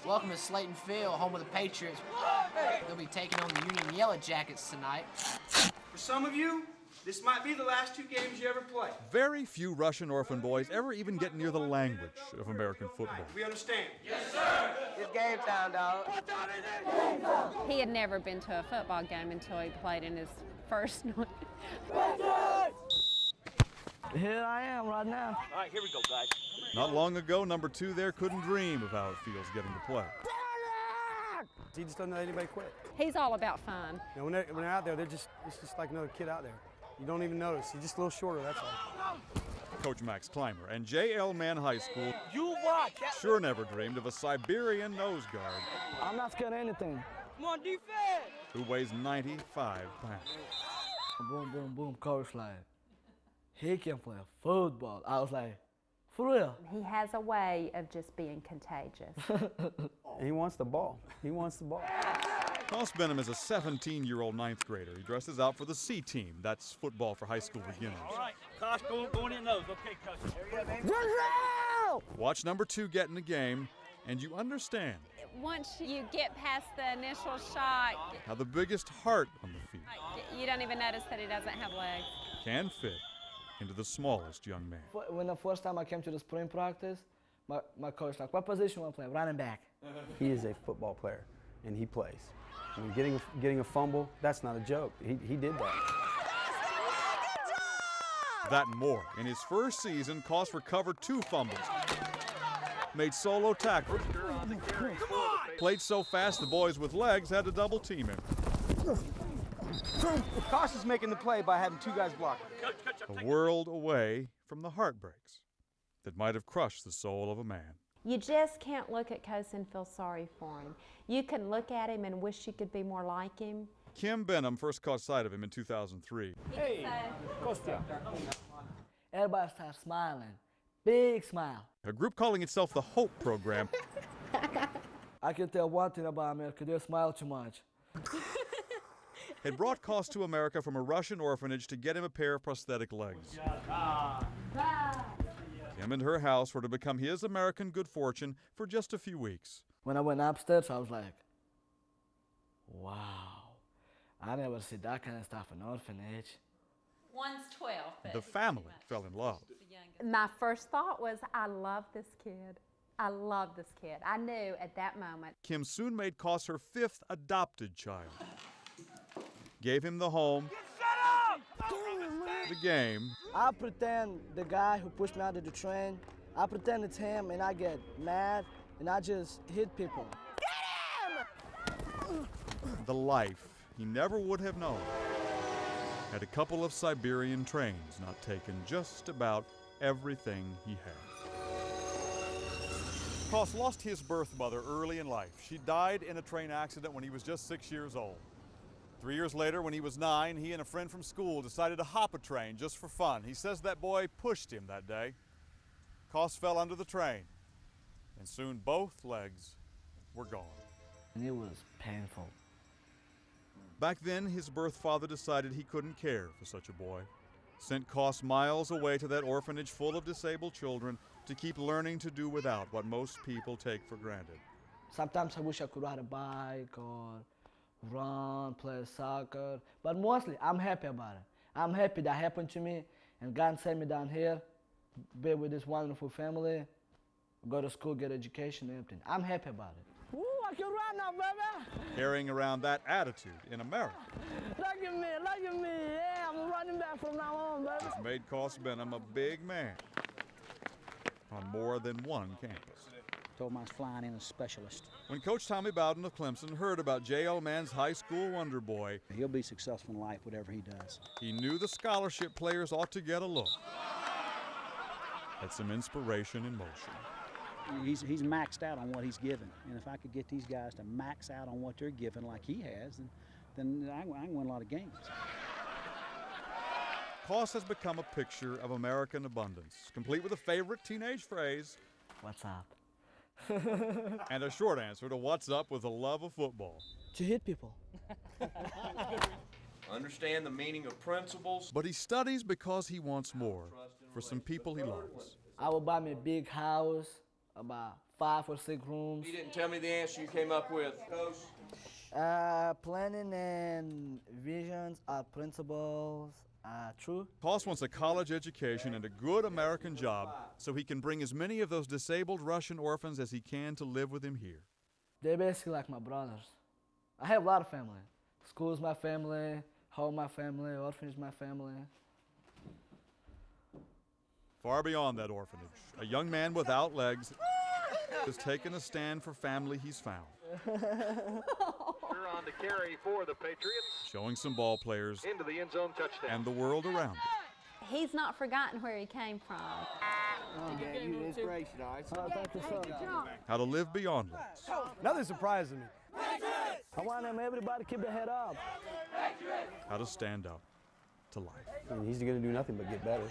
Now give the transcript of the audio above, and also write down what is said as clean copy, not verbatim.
Welcome to Slayton Field, home of the Patriots. They'll be taking on the Union Yellow Jackets tonight. For some of you, this might be the last 2 games you ever play. Very few Russian orphan boys ever even get near the language of American football. We understand? Yes, sir. It's game time, dog. He had never been to a football game until he played in his first one. Here I am right now. All right, here we go, guys. Not long ago, number 2 there couldn't dream of how it feels getting to play. He just doesn't let anybody quit. He's all about fun. You know, when they're out there, it's just like another kid out there. You don't even notice. He's just a little shorter, that's all. Coach Max Clymer and J.L. Mann High School You watch. sure never dreamed of a Siberian nose guard I'm not scared of anything. Come on, defense. who weighs 95 pounds. Boom, boom, boom. Coach like, he can play football. I was like, for real? He has a way of just being contagious. He wants the ball. He wants the ball. Coss Benham is a 17-year-old ninth grader. He dresses out for the C team. That's football for high school beginners. All right, Kosh, going in those. Okay, Kosh. There you go, baby. Watch number 2 get in the game, and you understand Once you get past the initial shock, how the biggest heart on the field you don't even notice that he doesn't have legs. can fit into the smallest young man. When the first time I came to the spring practice, my coach like, what position you want to play? Running back. He is a football player, and he plays. I mean, getting a fumble, that's not a joke. He did that. That and more. In his first season, Coss recovered 2 fumbles, made solo tackles, played so fast the boys with legs had to double team him. Kosh is making the play by having 2 guys blocking. A world away from the heartbreaks that might have crushed the soul of a man. You just can't look at Coach and feel sorry for him. You can look at him and wish you could be more like him. Kim Benham first caught sight of him in 2003. Hey, Kostya. Everybody started smiling. Big smile. A group calling itself the Hope Program I can tell one thing about America, they smile too much. had brought Coss to America from a Russian orphanage to get him a pair of prosthetic legs. Kim and her house were to become his American good fortune for just a few weeks. When I went upstairs, I was like, wow. I never see that kind of stuff in orphanage. One's 12. The family fell in love. My first thought was, I love this kid. I love this kid. I knew at that moment. Kim soon made Coss her 5th adopted child. Gave him the home, the game, I pretend the guy who pushed me out of the train, I pretend it's him and I get mad and I just hit people. the life he never would have known had a couple of Siberian trains not taken just about everything he had. Coss lost his birth mother early in life. She died in a train accident when he was just 6 years old. 3 years later, when he was 9, he and a friend from school decided to hop a train just for fun. He says that boy pushed him that day. Coss fell under the train, and soon both legs were gone. And it was painful. Back then, his birth father decided he couldn't care for such a boy. Sent Coss miles away to that orphanage full of disabled children to keep learning to do without what most people take for granted. Sometimes I wish I could ride a bike or run, play soccer, but mostly I'm happy about it. I'm happy that happened to me and God sent me down here, be with this wonderful family, go to school, get education and everything. I'm happy about it. Ooh, I can run now, baby! Carrying around that attitude in America Look at me, yeah, I'm running back from now on, baby. has made Coss Benham a big man on more than one campus. Told him I was flying in a specialist. When Coach Tommy Bowden of Clemson heard about J.L. Mann's high school wonder boy, He'll be successful in life, whatever he does. he knew the scholarship players ought to get a look at some inspiration in motion. He's maxed out on what he's given, and if I could get these guys to max out on what they're given like he has, then I can win a lot of games. Coss has become a picture of American abundance, complete with a favorite teenage phrase, What's up? and a short answer to what's up with the love of football. To hit people. Understand the meaning of principles. But he studies because he wants more for some people he loves. I will buy me a big house, about 5 or 6 rooms. You didn't tell me the answer you came up with, Coach. Planning and visions are principles. True. Toss wants a college education and a good American job so he can bring as many of those disabled Russian orphans as he can to live with him here. They're basically like my brothers. I have a lot of family. School's my family, home my family, orphanage my family. Far beyond that orphanage, a young man without legs has taken a stand for family he's found. You're on to carry for the Patriots. Showing some ball players into the end zone touchdown. And the world around it. He's not forgotten where he came from. Oh, Dad, you're an inspiration, all right? Thank you, sir. How to live beyond limits. Nothing surprises me. I want them everybody keep their head up. How to stand up to life. I mean, he's going to do nothing but get better.